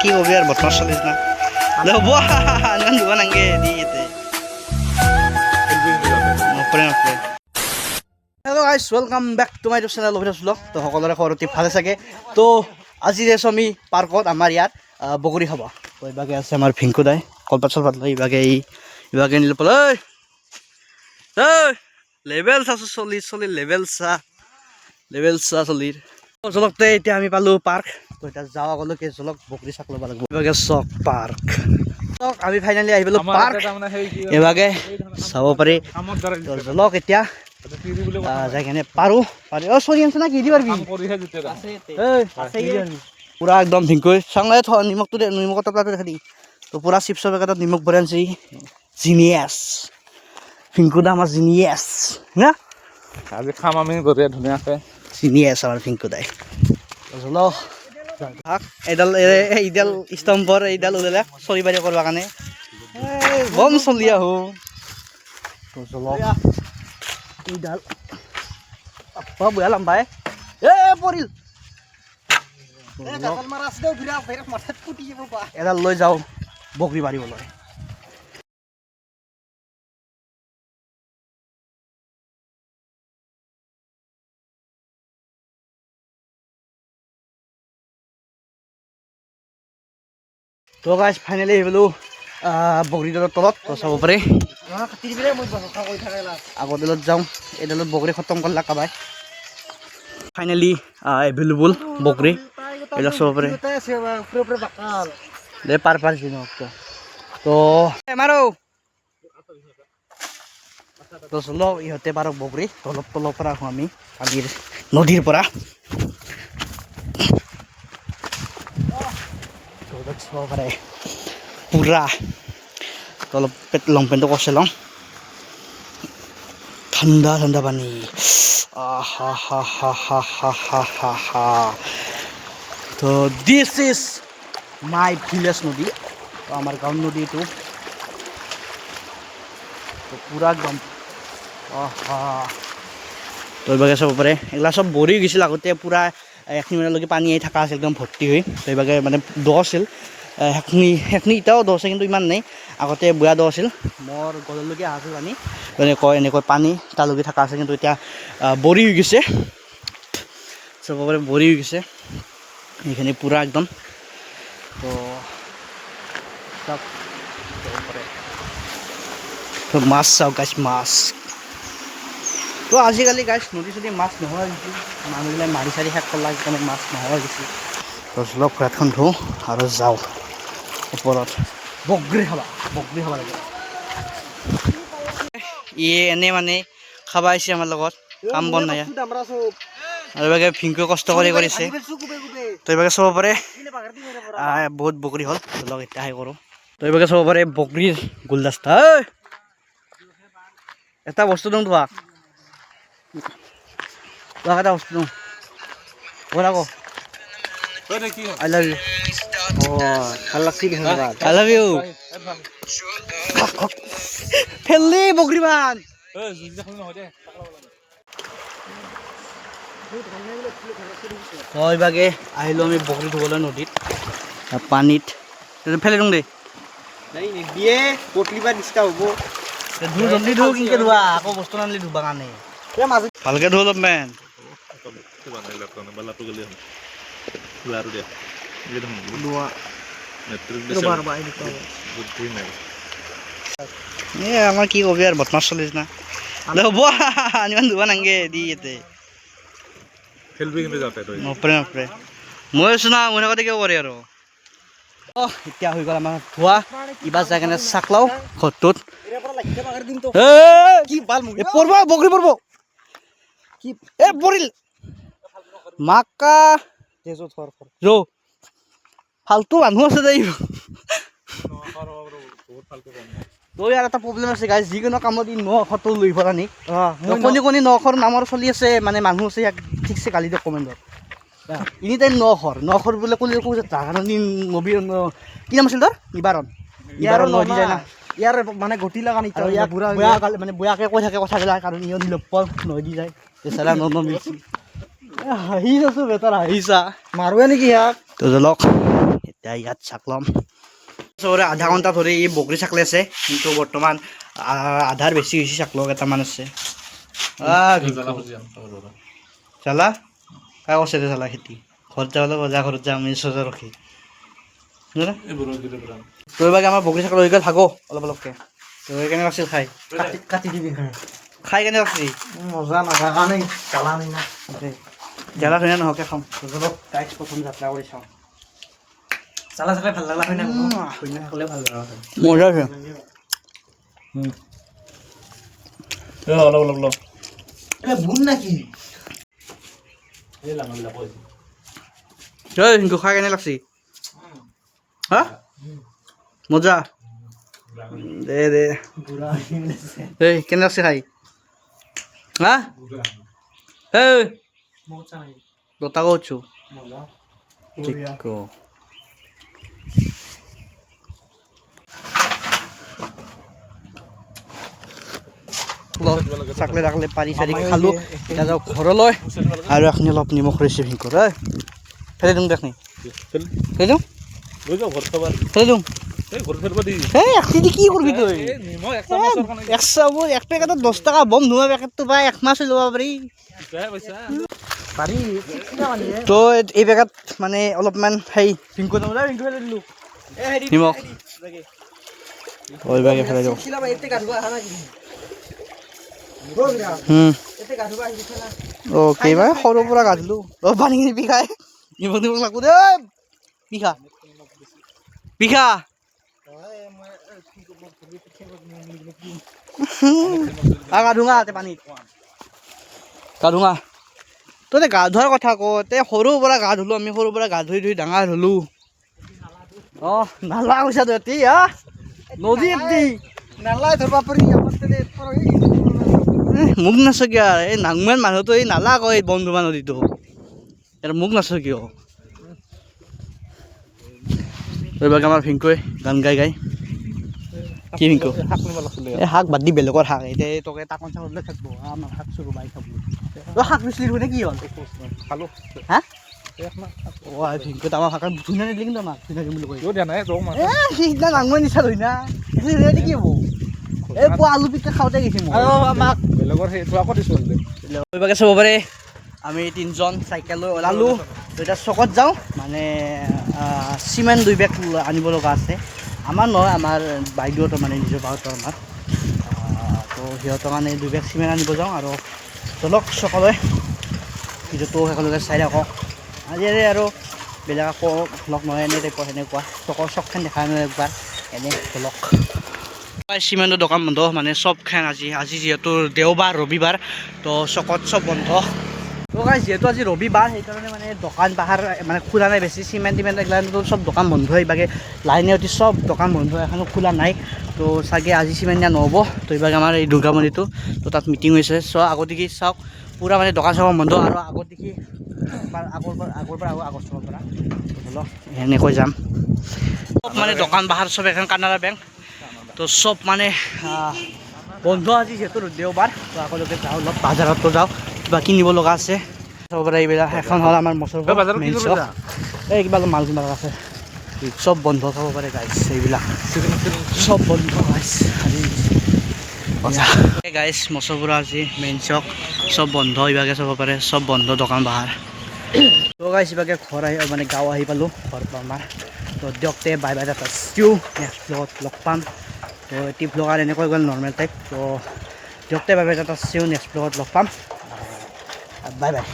কি কবি আৰ বদমাস চলিস না দেখো ইমান দিব নাংগে দি এতে নপৰে নপৰে hello' guys welcome back to my channel Avinash blog তো সকলোৰে খবৰ অতি ভালে চাগে তো আজি যে আমি পাৰ্কত আমাৰ ইয়াত বগৰী খাব তো ইভাগে আছে আমাৰ ভিংকু দাই কলপাত চলপাত লৈ ইভাগে নিল পল লেভেল চা চলি লেভেল চা চলিৰ জলকতে এতিয়া আমি পালো পাৰ্ক তো এতিয়া যাওঁ আগলৈকে জলক বগৰী চাক ল'ব লাগিব ইভাগে চক পাৰ্ক আমি ফাইনেলি আহি পালো পাৰ্ক ইভাগে চাব পাৰি জলক এতিয়া যাই কেনে পাৰো চলি আছে না কি দি পাৰবি পুৰা একদম ভিংকৈ চাংলাই নিমখটো নিমখৰ টপলাটো দেখা দি তো পুৰা চিপছৰ পেকেটত নিমখ ভৰাই আনছি জিনিয়াছ ভিংকু দা আমাৰ জিনিয়াছ না আজি খাম আমি গৰে ধুনীয়াকৈ জিনিয়াছ আমাৰ ভিংকু দাই চলো এইডাল স্তম্ভৰ এইডাল ওলালে চৰি বাৰী কৰিব কাৰণে বম চলি আহো তো চলো এইডাল আপা বয়া লম্বাই পৰিল এডাল লৈ যাওঁ বগৰী মাৰিবলৈ তো গাইজ ফাইনেলি আহি পালো বগৰীডালৰ তলত তো চাব পাৰে আগৰডালত যাওঁ এইডালত বগৰী খতম কৰিলা কাবাই ফাইনেলি এভেইলেবল বগৰী এইবিলাক চাব পাৰে দে পাৰ তো মাৰো তো চলো ইহঁতে পাৰক বগৰী তলৰ পৰা আহোঁ আমি পানীৰ নদীৰ পৰা চাব পাৰে পুৰা অলপ লং পেণ্টটো কষ্ট লওঁ ঠাণ্ডা ঠাণ্ডা পানী তো দিছ ইজ মাই ভিলেজ নদী তো আমাৰ গাঁৱৰ নদী এইটো তো পুৰা একদম তো এইভাগে চাব পাৰে এইবিলাক চব ভৰি গৈছিল আগতে পুৰা এখিনি মানলৈকে পানী আহি থকা আছিল একদম ভৰ্তি হৈ তো এইভাগে মানে দ আছিল সেইখিনি এতিয়াও দ আছে কিন্তু ইমান নাই আগতে বুঢ়া দ আছিল মোৰ গললৈকে আছিল পানী এনেকৈ পানী তালৈকে থকা আছে কিন্তু এতিয়া বৰি হৈ গৈছে চাব পাৰে বৰি হৈ গৈছে এইখিনি পুৰা একদম তো মাছ চাওক গাছ মাছ তো আজিকালি গাছ নদী চদী মাছ নোহোৱা হৈছে মানুহবিলাক মাৰি চাৰি শেষ কৰলা সেইকাৰণে মাছ নোহোৱা হৈছে তো অলপ ভৰিখন ধুওঁ আৰু যাওঁ ওপৰত বগৰী খাব লাগে এনে মানে খাব আহিছে আমাৰ লগত কাম বন নাই আৰু এইভাগে ভিংকৈ কষ্ট কৰিছে তো এইভাগে চাব পাৰে বহুত বগৰী হ'ল লগ এতিয়া হেৰি কৰোঁ তো এইভাগে চাব পাৰে বগৰীৰ গুলদস্তা এটা বস্তু দিওঁ তোমাক এটা বস্তু দিওঁ আকৌ I love you. ভাল লাগছি ধন্যবাদ I love you. ফেললি বগৰীবান এইভাগে আহিলোঁ আমি বগৰী ধুবলৈ নদীত পানীত ফেলে দিওঁ দেই দিয়ে পটলিবা ডিষ্টাৰ্ব হ'ব ধু জলদি ধু কিনকে ধোৱা আকৌ বস্তু নানিলি ধুবা কাৰণে ভালকে ধু অলপ মেন আমাৰ কি কবি আৰু বদমাছ চলিছ না ইমান ধুবা নাংগে দি এতে নপৰে মই আছো না মোৰ আগতে কিয় কৰে আৰু এতিয়া হৈ গ'ল আমাৰ ধোৱা কিবা যাই কেনে চাক লাও ঘৰটোত পৰব বগৰী পৰব কি পৰিল মাকা ফাল্টু মানুহ আছে দেই তো ইয়াৰ এটা প্ৰব্লেম আছে গাইজ যিকোনো কামত ই নখৰটো লৈ পৰা নি কণী নখৰ নামৰ চলি আছে মানে মানুহ আছে ইয়াক ঠিকছে গালি দিয়ক কমেণ্টত এনি টাইম নখৰ বোলে ক'লে নবী কি নাম আছিল তোৰ নিবাৰণ নৈ দি যায় না ইয়াৰ মানে গতি লগা নি মানে বয়াকে কৈ থাকে কথাবিলাক কাৰণ ইও নিলপল নৈ দি যায় বেচাৰা হাঁহি আছো বেটাৰ হাঁহিছা মাৰোৱে নেকি ইয়াক তো জলক এতিয়া ইয়াত চাক ল'ম চবৰে আধা ঘণ্টা ধৰি এই বগৰী চাকলি আছে কিন্তু বৰ্তমান আধাৰ বেছি হৈছে চাকলো কেইটামান আছে চালা কাই কৈছে দে চালা খেতি ঘৰত যাবলৈ বজাৰ ঘৰত যাম আমি চজা ৰখি তই বাকে আমাৰ বগৰী চাকলি হৈ গ'ল থাকো অলপ অলপকৈ তই কেনে আছিল খাই কাটি দিবি খাই কেনে লাগছি মজা নাথাকা নাই কালা নাই না জ্বালা ধুনীয়া নহওকে খাম গাইছ প্ৰথম যাত্ৰা কৰি চাওঁ চালা চালে ভাল লাগলা হয় না শুনি খালে ভাল লাগা হয় মজা আছে অলপ অলপ অলপ এ বুন নাকি এই লাঙবিলাক কৈছে এই কিন্তু খাই কেনে লাগছি হা মজা দে দে বুঢ়া এই কেনে লাগছি খাই হা এই মজা নাই দতা করছো মজা চিকো চাকলে রাখলে পাৰি চাৰি খালো এতিয়া যাওঁ ঘৰলৈ আৰু এখন অলপ নিমখ ৰেচিপি কৰে ফেলে দিম দেখনি ফেলে দিম লৈ যাওঁ ঘৰত খাবা ফেলে দিম এই ঘৰত ফেলবা দি এই একটি কি কৰবি তুই এই নিমখ এক চামুচৰ কাৰণে এক চামুচ এক পেকেটত 10 টাকা বম ধোৱা পেকেটটো পাই এক মাছ ল'ব পাৰি বেয়া পইচা পাৰি তো এই পেকেট মানে অলপমান হেৰি পিংকু দিলোঁ নিমখ ওই বাগে ফেলে দিওঁ অ' কেইবাৰ সৰুৰ পৰা গা ধুলোঁ অ' পানীখিনি পিখাই নিমখ নিমখ লাগো দে পিখা পিখা গা ধুঙা তাতে পানীত গা ধুঙা তই গা ধোৱাৰ কথা কওঁ তে সৰুৰ পৰা গা ধুলোঁ আমি সৰুৰ পৰা গা ধুই ডাঙৰ হ'লোঁ অঁ নালা কৈছা তহঁতি হা নদীত দি নালাই ধৰবা পাৰি মোক নাচকিয়া এই নাংমান মানুহটো এই নালা কয় বন্ধুমা নদীটো ইয়াৰ মোক নাচকিয় এইবাৰ আমাৰ ভিংকুৱে গান গাই কি ভিংকু শাক নিব লাগিছিলে এই শাক বাদ দি বেলেগৰ শাক এতিয়া তোকে তাকন চাকন লৈ থাকিব আমাৰ শাক চুৰ বাই খাব তই শাক নিচিলি নে কি হ'ল খালো হা এক মাহ অ' ভিংকু আমাৰ শাক ধুনীয়া নিদিলি কিন্তু আমাক ধুনীয়া দিম বুলি কৈ কিয় দিয়া নাই ৰৌ মাছ সিদিনা নাংমান নিচা ধুই না কি হ'ব এই পুৱা আলু পিঠা খাওঁতে গৈছে মই আমাক বেলেগৰ সেইটো আকৌ দিছোঁ এইভাগে চাব পাৰে আমি তিনিজন চাইকেল লৈ ওলালোঁ তো এতিয়া চকত যাওঁ মানে চিমেণ্ট 2 বেগ আনিব লগা আছে আমাৰ নহয় আমাৰ বাইদেউহঁতৰ মানে নিজৰ বাহঁতৰ আমাৰ তো সিহঁতৰ কাৰণে 2 বেগ চিমেণ্ট আনিব যাওঁ আৰু চলক চকলৈ ভিডিঅ'টো সকলোকে চাই থাকক আজি আৰু বেলেগ আকৌ লগ নহয় এনে টাইপৰ সেনেকুৱা চকৰ চকখন দেখা নাই একবাৰ এনে চলক চিমেণ্টৰ দোকান বন্ধ মানে চবখান আজি যিহেতু দেওবাৰ ৰবিবাৰ তো চকত চব বন্ধ তো গাইজ যিহেতু আজি ৰবিবাৰ সেইকাৰণে মানে দোকান পাহাৰ মানে খোলা নাই বেছি চিমেণ্ট টিমেণ্ট এইগিলাটো চব দোকান বন্ধ এইভাগে লাইনে অতি চব দোকান বন্ধ এখনো খোলা নাই তো চাগে আজি চিমেণ্ট দিয়া নহ'ব তো এইভাগে আমাৰ এই দুৰ্গা মন্দিৰটো তো তাত মিটিং হৈছে চ' আগত দেখি চাওক পূৰা মানে দোকান চোকান বন্ধ আৰু আগত দেখি আগৰ পৰা আগষ্টৰ পৰা ধৰক সেনেকৈ যাম চব মানে দোকান পাহাৰ চব এখন কানাড়া বেংক তো চব মানে বন্ধ আজি যিহেতু দেওবাৰ তো আগলৈকে যাওঁ অলপ বাজাৰতো যাওঁ কিবা কিনিব লগা আছে চাব পাৰে এইবিলাক এখন হ'ল আমাৰ মচৰ মেইন চক এই কিবা অলপ মাল কিনিব লগা আছে চব বন্ধ চাব পাৰে গাইছ এইবিলাক চব বন্ধ গাইছ আজি গাইছ মচৰপুৰা আজি মেইন চক চব বন্ধ ইভাগে চাব পাৰে চব বন্ধ দোকান বাহাৰ তো গাইছ ইভাগে ঘৰ আহি মানে গাঁও আহি পালোঁ ঘৰ আমাৰ তো দিয়কতে বাই বাই এটা ষ্টিউ নেক্সট ব্লগত লগ পাম তো এটি ব্লগাৰ এনেকৈ গ'ল নৰ্মেল টাইপ তো দিয়কতে বাই বাই এটা ষ্টিউ নেক্সট ব্লগত লগ পাম বাই বাই